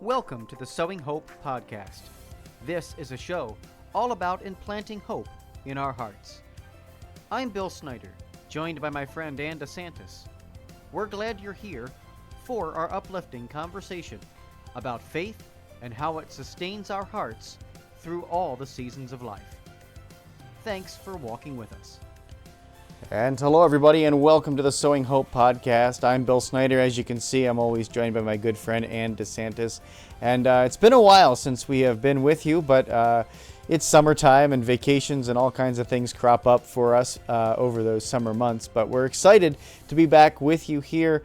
Welcome to the Sowing Hope podcast. This is a show all about implanting hope in our hearts. I'm Bill Snyder, joined by my friend Ann DeSantis. We're glad you're here for our uplifting conversation about faith and how it sustains our hearts through all the seasons of life. Thanks for walking with us. And hello, everybody, and welcome to the Sowing Hope podcast. I'm Bill Snyder. As you can see, I'm always joined by my good friend Ann DeSantis. And it's been a while since we have been with you, but it's summertime and vacations and all kinds of things crop up for us over those summer months. But we're excited to be back with you here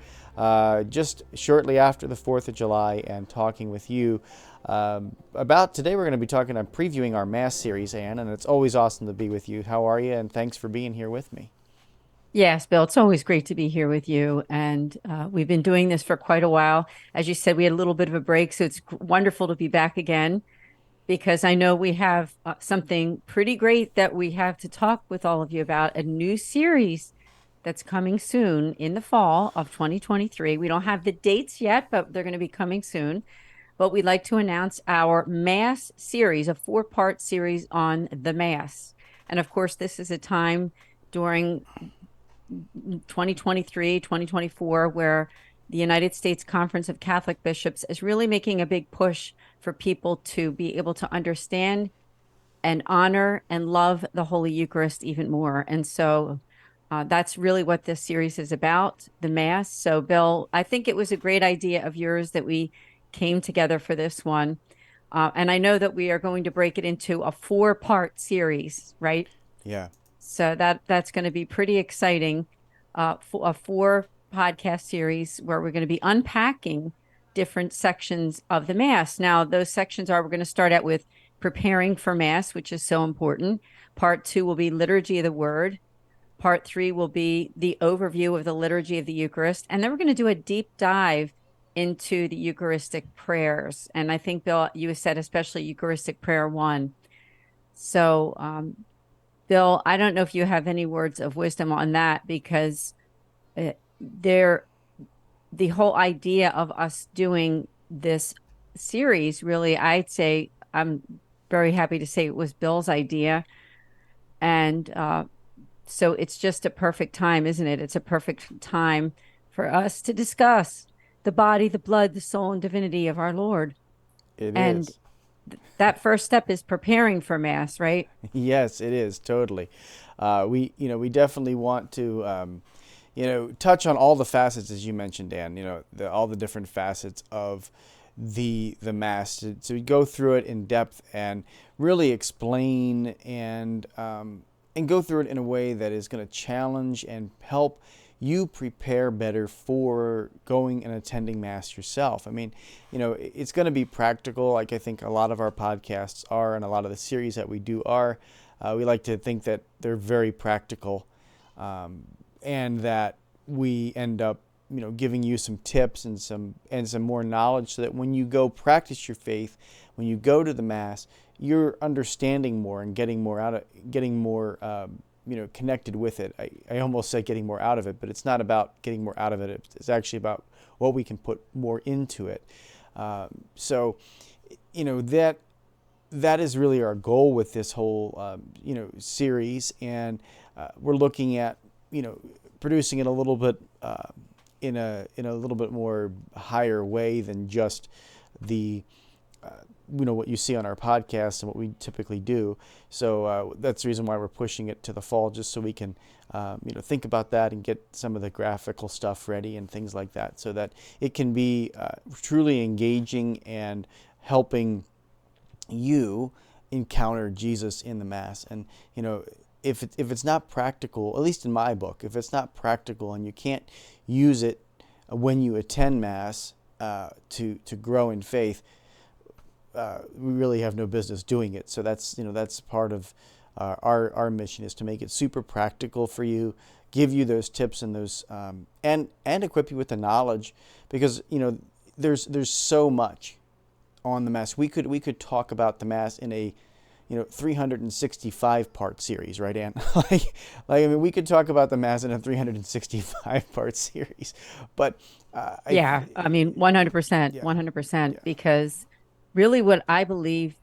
just shortly after the 4th of July and talking with you about today. We're going to be previewing our Mass series, Ann, and it's always awesome to be with you. How are you? And thanks for being here with me. Yes, Bill, it's always great to be here with you. And we've been doing this for quite a while. As you said, we had a little bit of a break, so it's wonderful to be back again because I know we have something pretty great that we have to talk with all of you about, a new series that's coming soon in the fall of 2023. We don't have the dates yet, but they're going to be coming soon. But we'd like to announce our Mass series, a 4-part series on the Mass. And of course, this is a time during 2023, 2024, where the United States Conference of Catholic Bishops is really making a big push for people to be able to understand and honor and love the Holy Eucharist even more. And so that's really what this series is about, the Mass. So, Bill, I think it was a great idea of yours that we came together for this one. And I know that we are going to break it into a 4-part series, right? Yeah. So that's going to be pretty exciting, for a 4-podcast series where we're going to be unpacking different sections of the Mass. Now, those sections we're going to start out with preparing for Mass, which is so important. Part 2 will be Liturgy of the Word. Part 3 will be the overview of the Liturgy of the Eucharist. And then we're going to do a deep dive into the Eucharistic prayers. And I think, Bill, you said especially Eucharistic Prayer 1. So, Bill, I don't know if you have any words of wisdom on that, because the whole idea of us doing this series, really, I'd say I'm very happy to say it was Bill's idea. And so it's just a perfect time, isn't it? It's a perfect time for us to discuss the body, the blood, the soul, and divinity of our Lord. It and is. That first step is preparing for Mass, right? Yes, it is, totally. We definitely want to, touch on all the facets, as you mentioned, Dan, all the different facets of the Mass. So we go through it in depth and really explain and go through it in a way that is going to challenge and help you prepare better for going and attending Mass yourself. I mean, it's going to be practical, like I think a lot of our podcasts are, and a lot of the series that we do are. We like to think that they're very practical, and that we end up, giving you some tips and some more knowledge, so that when you go practice your faith, when you go to the Mass, you're understanding more and getting more connected with it. I almost said getting more out of it, but it's not about getting more out of it. It's actually about what we can put more into it. So that is really our goal with this whole, series. And we're looking at, producing it a little bit in a little bit more higher way than just the what you see on our podcast and what we typically do. So that's the reason why we're pushing it to the fall, just so we can think about that and get some of the graphical stuff ready and things like that, so that it can be truly engaging and helping you encounter Jesus in the Mass. And if it's not practical, at least in my book, if it's not practical and you can't use it when you attend Mass to grow in faith, we really have no business doing it. So that's part of our mission, is to make it super practical for you, give you those tips and those and equip you with the knowledge, because there's so much on the Mass. We could talk about the Mass in a 365 part series, right, Ann? I mean, we could talk about the Mass in a 365 part series, but Yeah, I mean, 100%, yeah, 100%, yeah, because really what I believe,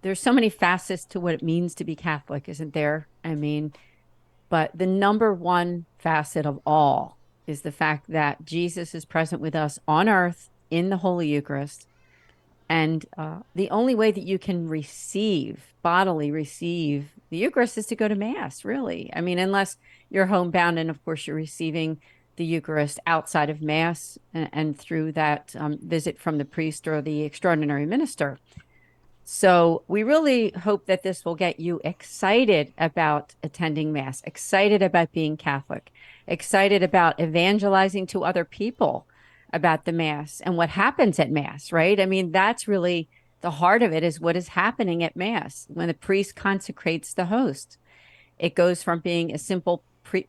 there's so many facets to what it means to be Catholic, isn't there? I mean, but the number one facet of all is the fact that Jesus is present with us on earth in the Holy Eucharist. And the only way that you can bodily receive the Eucharist is to go to Mass, really. I mean, unless you're homebound and, of course, you're receiving the Eucharist outside of Mass and through that visit from the priest or the extraordinary minister. So we really hope that this will get you excited about attending Mass, excited about being Catholic, excited about evangelizing to other people about the Mass and what happens at Mass, right? I mean, that's really the heart of it, is what is happening at Mass when the priest consecrates the host. It goes from being a simple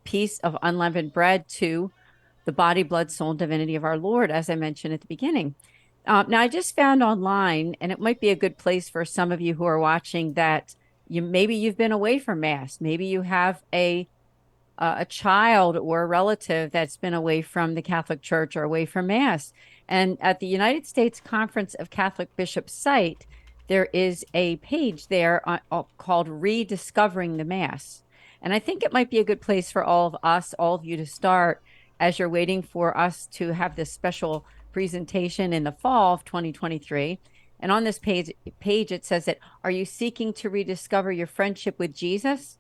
piece of unleavened bread to the body, blood, soul, and divinity of our Lord, as I mentioned at the beginning. Now, I just found online, and it might be a good place for some of you who are watching, that you've been away from Mass. Maybe you have a child or a relative that's been away from the Catholic Church or away from Mass. And at the United States Conference of Catholic Bishops site, there is a page there called Rediscovering the Mass. And I think it might be a good place for all of us, all of you, to start as you're waiting for us to have this special presentation in the fall of 2023. And on this page it says that, are you seeking to rediscover your friendship with Jesus?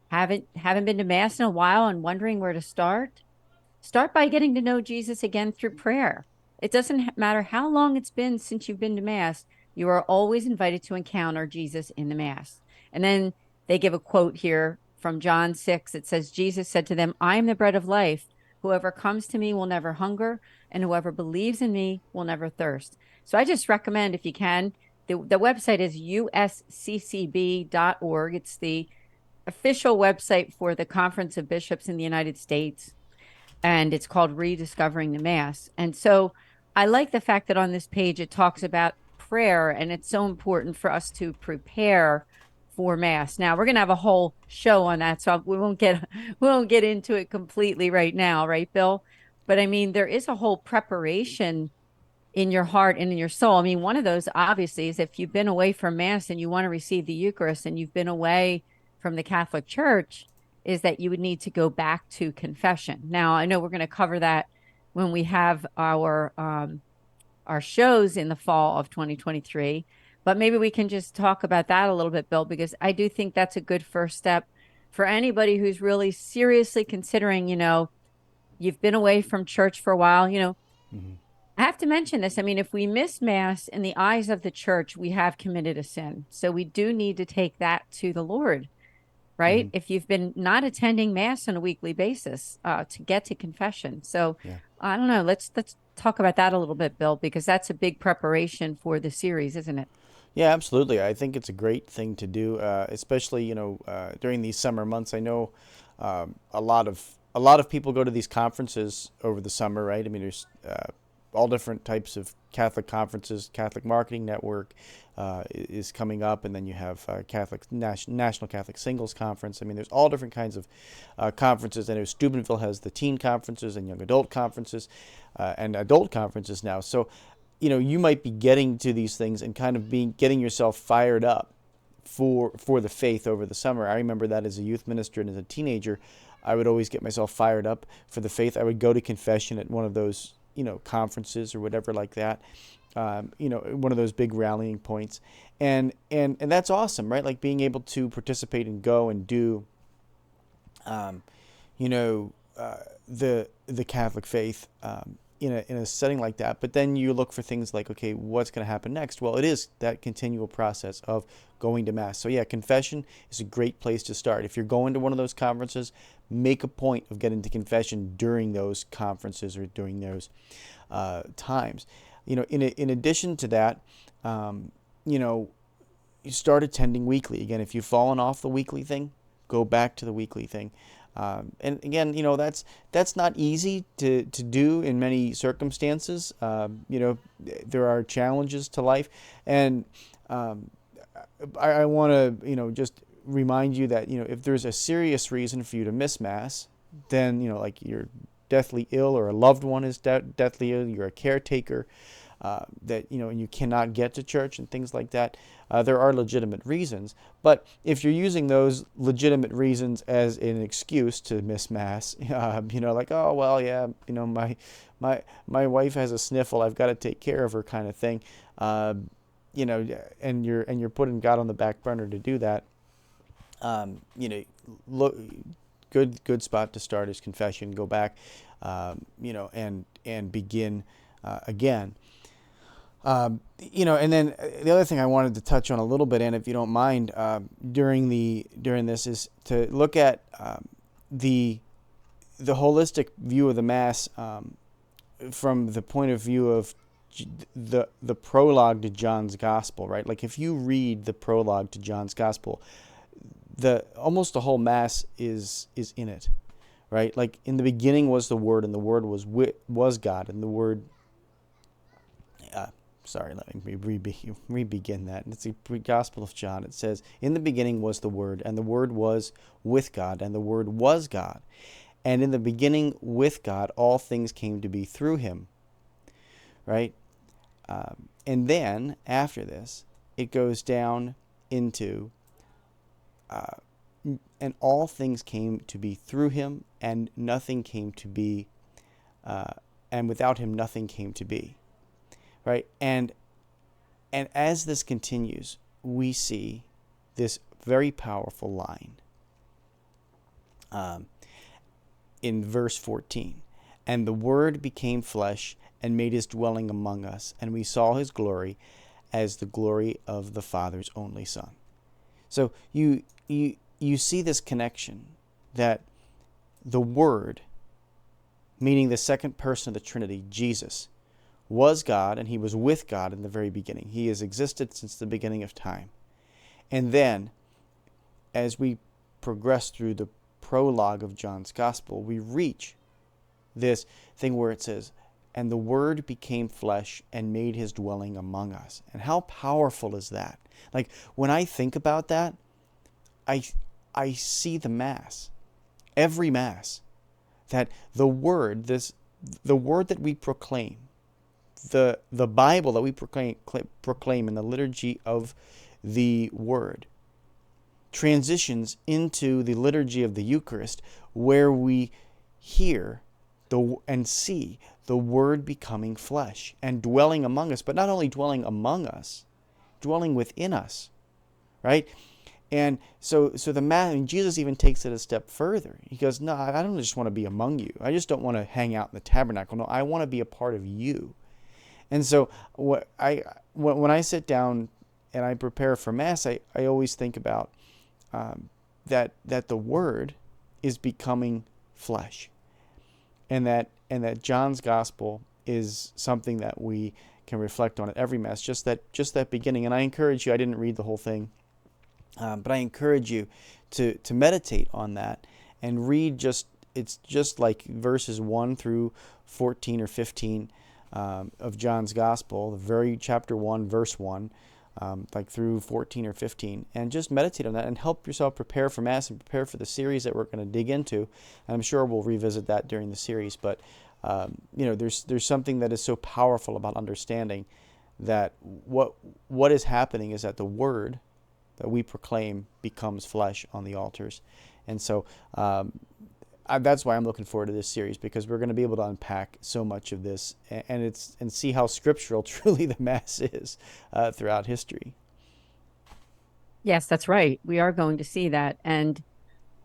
Haven't been to Mass in a while and wondering where to start? Start by getting to know Jesus again through prayer. It doesn't matter how long it's been since you've been to Mass, you are always invited to encounter Jesus in the Mass. And then they give a quote here from John 6. It says, Jesus said to them, I am the bread of life. Whoever comes to me will never hunger, and whoever believes in me will never thirst. So I just recommend, if you can, the website is usccb.org. It's the official website for the Conference of Bishops in the United States, and it's called Rediscovering the Mass. And so I like the fact that on this page it talks about prayer, and it's so important for us to prepare for Mass. Now we're going to have a whole show on that, so we won't get into it completely right now, right, Bill? But I mean, there is a whole preparation in your heart and in your soul. I mean, one of those obviously is if you've been away from Mass and you want to receive the Eucharist and you've been away from the Catholic Church, is that you would need to go back to confession. Now, I know we're going to cover that when we have our shows in the fall of 2023, but maybe we can just talk about that a little bit, Bill, because I do think that's a good first step for anybody who's really seriously considering, you've been away from church for a while, mm-hmm. I have to mention this. I mean, if we miss Mass in the eyes of the church, we have committed a sin. So we do need to take that to the Lord, right? Mm-hmm. If you've been not attending Mass on a weekly basis to get to confession. So Yeah. I don't know. Let's talk about that a little bit, Bill, because that's a big preparation for the series, isn't it? Yeah, absolutely. I think it's a great thing to do, especially during these summer months. I know a lot of people go to these conferences over the summer, right? I mean, there's all different types of Catholic conferences. Catholic Marketing Network is coming up, and then you have National Catholic Singles Conference. I mean, there's all different kinds of conferences. I know Steubenville has the teen conferences and young adult conferences and adult conferences now. So, you might be getting to these things and kind of getting yourself fired up for the faith over the summer. I remember that as a youth minister and as a teenager, I would always get myself fired up for the faith. I would go to confession at one of those conferences or whatever like that, one of those big rallying points, and that's awesome, right? Like being able to participate and go and do, the Catholic faith in a setting like that. But then you look for things like, okay, what's going to happen next? Well, it is that continual process of going to Mass. So yeah, confession is a great place to start. If you're going to one of those conferences, make a point of getting to confession during those conferences or during those times. In addition to that, you start attending weekly. Again, if you've fallen off the weekly thing, go back to the weekly thing. And again, that's not easy to do in many circumstances. There are challenges to life, and I want to, just remind you that, if there's a serious reason for you to miss Mass, then, like you're deathly ill or a loved one is deathly ill, you're a caretaker, that, and you cannot get to church and things like that, there are legitimate reasons. But if you're using those legitimate reasons as an excuse to miss Mass, like, oh, well, yeah, my wife has a sniffle, I've got to take care of her kind of thing, and you're putting God on the back burner to do that, look, good spot to start is confession. Go back, and begin again. And then the other thing I wanted to touch on a little bit, and if you don't mind, during this, is to look at the holistic view of the Mass, from the point of view of the prologue to John's Gospel, right? Like if you read the prologue to John's Gospel, almost the whole Mass is in it, right? Like in the beginning was the Word, and the Word was God, and the Word. Sorry, let me re-begin that. It's the Gospel of John. It says, "In the beginning was the Word, and the Word was with God, and the Word was God. And in the beginning with God, all things came to be through Him." Right? And then, after this, it goes down into, and all things came to be through Him, and nothing came to be, and without Him nothing came to be. Right? And as this continues, we see this very powerful line in verse 14. "And the Word became flesh and made His dwelling among us, and we saw His glory as the glory of the Father's only Son." So you see this connection that the Word, meaning the second person of the Trinity, Jesus, was God, and He was with God in the very beginning. He has existed since the beginning of time. And then, as we progress through the prologue of John's Gospel, we reach this thing where it says, "And the Word became flesh and made His dwelling among us." And how powerful is that? Like, when I think about that, I see the Mass, every Mass, that the Word that we proclaim, the Bible that we proclaim in the liturgy of the Word, transitions into the liturgy of the Eucharist, where we hear and see the Word becoming flesh and dwelling among us, but not only dwelling among us, dwelling within us, right? And so the Mass, and Jesus even takes it a step further. He goes, "No, I don't just want to be among you. I just don't want to hang out in the tabernacle. No, I want to be a part of you." And so when I sit down and I prepare for Mass, I always think about that the Word is becoming flesh, and that John's Gospel is something that we can reflect on at every Mass, just that beginning. And I encourage you, I didn't read the whole thing, but I encourage you to meditate on that and read it's just like verses 1 through 14 or 15 of John's Gospel, the very chapter 1, verse 1, like through 14 or 15, and just meditate on that and help yourself prepare for Mass and prepare for the series that we're going to dig into. And I'm sure we'll revisit that during the series, but there's something that is so powerful about understanding that what is happening is that the Word that we proclaim becomes flesh on the altars. And so that's why I'm looking forward to this series, because we're going to be able to unpack so much of this and see how scriptural truly the Mass is throughout history. Yes, that's right. We are going to see that. And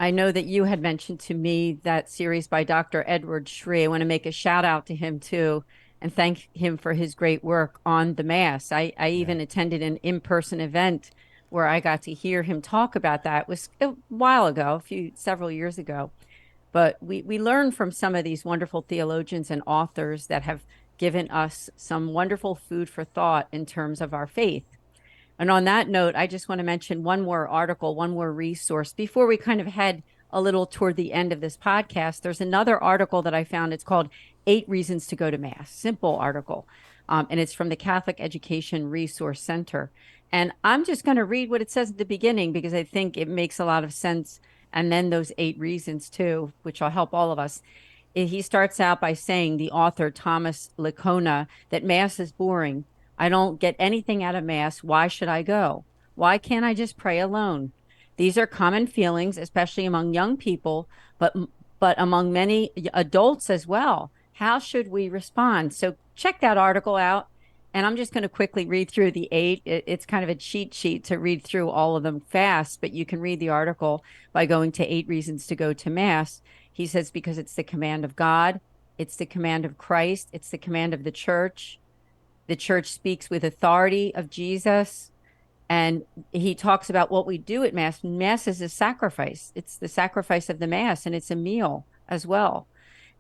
I know that you had mentioned to me that series by Dr. Edward Shree. I want to make a shout out to him too and thank him for his great work on the Mass. I even attended an in-person event where I got to hear him talk about that. It was a while ago, several years ago. But we learn from some of these wonderful theologians and authors that have given us some wonderful food for thought in terms of our faith. And on that note, I just want to mention one more article, one more resource before we kind of head a little toward the end of this podcast. There's another article that I found. It's called 8 Reasons to Go to Mass. Simple article. And it's from the Catholic Education Resource Center. And I'm just going to read what it says at the beginning because I think it makes a lot of sense. And then those 8 reasons too, which will help all of us. He starts out by saying, the author, Thomas Lacona, that Mass is boring. I don't get anything out of Mass. Why should I go? Why can't I just pray alone? These are common feelings, especially among young people, but among many adults as well. How should we respond? So check that article out. And I'm just going to quickly read through the 8. It's kind of a cheat sheet to read through all of them fast, but you can read the article by going to 8 reasons to go to Mass. He says, because it's the command of God, it's the command of Christ, it's the command of the church. The church speaks with authority of Jesus. And he talks about what we do at Mass. Mass is a sacrifice. It's the sacrifice of the Mass, and it's a meal as well.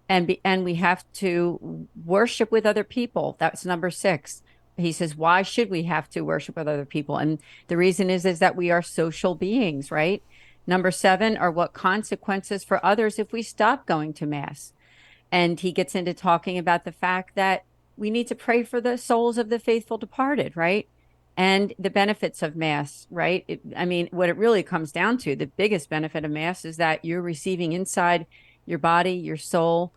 And we have to worship with other people. That's number 6. He says, why should we have to worship with other people? And the reason is that we are social beings, right? Number 7 are what consequences for others if we stop going to Mass. And he gets into talking about the fact that we need to pray for the souls of the faithful departed, right? And the benefits of Mass, right? I mean, what it really comes down to, the biggest benefit of Mass is that you're receiving inside your body, your soul,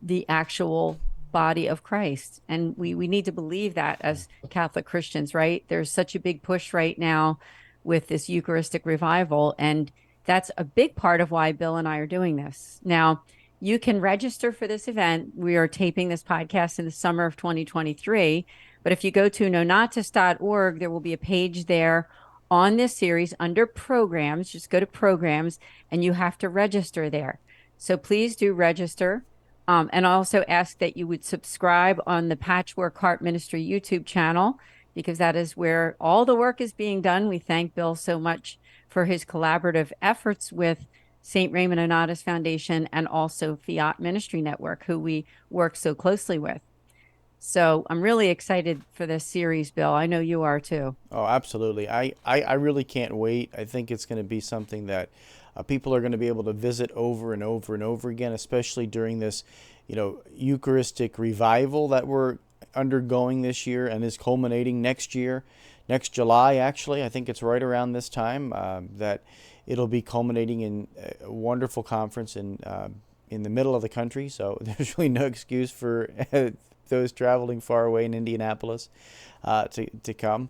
the actual body of Christ. And we need to believe that as Catholic Christians, right? There's such a big push right now with this Eucharistic revival. And that's a big part of why Bill and I are doing this. Now, you can register for this event. We are taping this podcast in the summer of 2023. But if you go to nonatus.org, there will be a page there on this series under programs. Just go to programs and you have to register there. So please do register. And I also ask that you would subscribe on the Patchwork Heart Ministry YouTube channel, because that is where all the work is being done. We thank Bill so much for his collaborative efforts with St. Raymond Nonatus Foundation and also Fiat Ministry Network, who we work so closely with. So I'm really excited for this series, Bill. I know you are too. Oh, absolutely. I really can't wait. I think it's going to be something that people are going to be able to visit over and over and over again, especially during this, Eucharistic revival that we're undergoing this year and is culminating next July, actually. I think it's right around this time that it'll be culminating in a wonderful conference in the middle of the country. So there's really no excuse for those traveling far away in Indianapolis to come.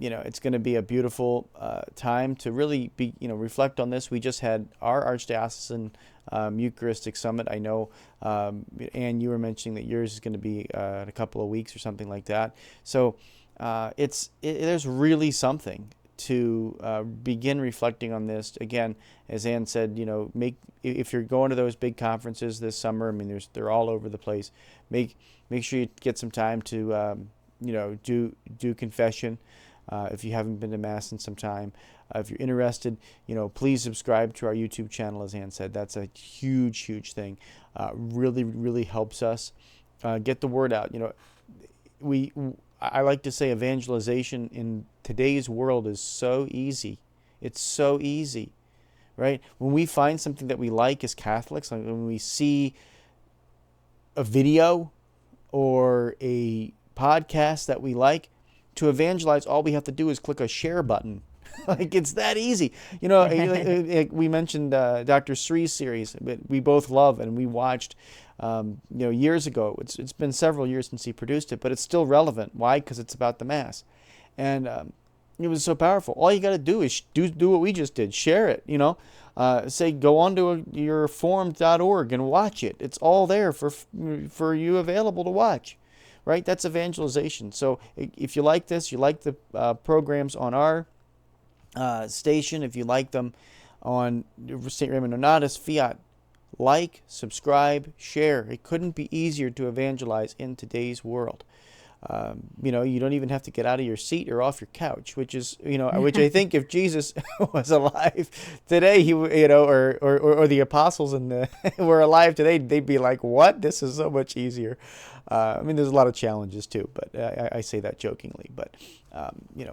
It's going to be a beautiful time to really be, reflect on this. We just had our Archdiocesan Eucharistic Summit. I know, Anne, you were mentioning that yours is going to be in a couple of weeks or something like that. So there's really something to begin reflecting on this. Again, as Anne said, if you're going to those big conferences this summer, I mean, they're all over the place. Make sure you get some time to do confession if you haven't been to Mass in some time. If you're interested, please subscribe to our YouTube channel. As Ann said, that's a huge thing. Really, really helps us get the word out. I like to say evangelization in today's world is so easy. It's so easy, right? When we find something that we like as Catholics, like when we see a video or a podcast that we like, to evangelize, all we have to do is click a share button. Like, it's that easy. We mentioned Dr. Sri's series that we both love and we watched years ago. It's been several years since he produced it, but it's still relevant. Why? Because it's about the Mass. And it was so powerful. All you got to do is do what we just did. Share it, say go on to your forum.org and watch it. It's all there for you available to watch. Right? That's evangelization. So if you like this, you like the programs on our station, if you like them on St. Raymond Nonatus, Fiat, like, subscribe, share. It couldn't be easier to evangelize in today's world. You don't even have to get out of your seat or off your couch, which I think if Jesus was alive today, he, or the apostles were alive today, they'd be like, what? This is so much easier. There's a lot of challenges too, but I say that jokingly, but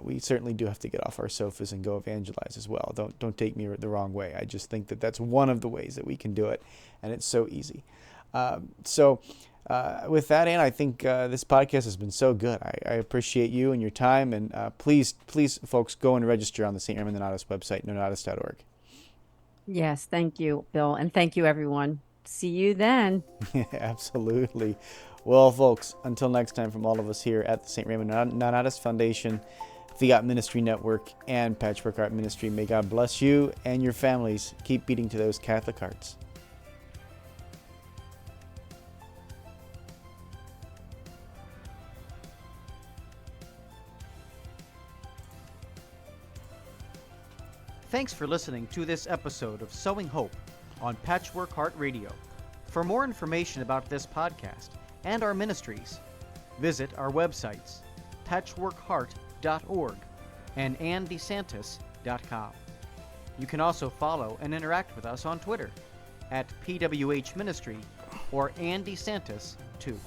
we certainly do have to get off our sofas and go evangelize as well. Don't take me the wrong way. I just think that that's one of the ways that we can do it, and it's so easy. With that, Ann, I think this podcast has been so good. I appreciate you and your time, and please, folks, go and register on the St. Raymond Nonatus website, nonatus.org. Yes, thank you, Bill, and thank you, everyone. See you then. Absolutely. Well, folks, until next time, from all of us here at the St. Raymond Nonatus Foundation, Fiat Ministry Network, and Patchwork Art Ministry, may God bless you and your families. Keep beating to those Catholic hearts. Thanks for listening to this episode of Sowing Hope on Patchwork Heart Radio. For more information about this podcast and our ministries, visit our websites, patchworkheart.org and andesantis.com. You can also follow and interact with us on Twitter at PWH Ministry or Andy Santis 2.